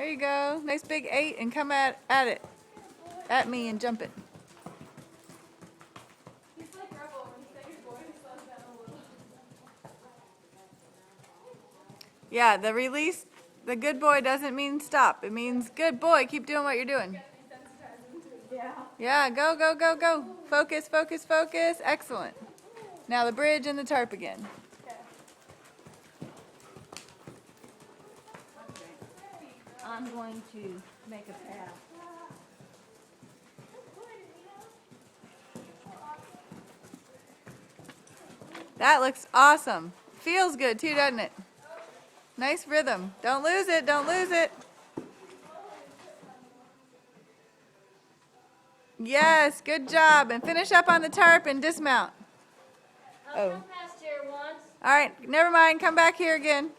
There you go. Nice big 8 and come at it. At me and jump it. He's like Rebel. When you say good boy, he slows down a little. Yeah, the release, the good boy doesn't mean stop. It means good boy, keep doing what you're doing. Yeah. Yeah, go, go, go, go. Focus, focus, focus. Excellent. Now the bridge and the tarp again. Okay. I'm going to make a path. That looks awesome. Feels good too, doesn't it? Nice rhythm. Don't lose it, don't lose it. Yes, good job. And finish up on the tarp and dismount. I'll come past here once. All right, never mind. Come back here again.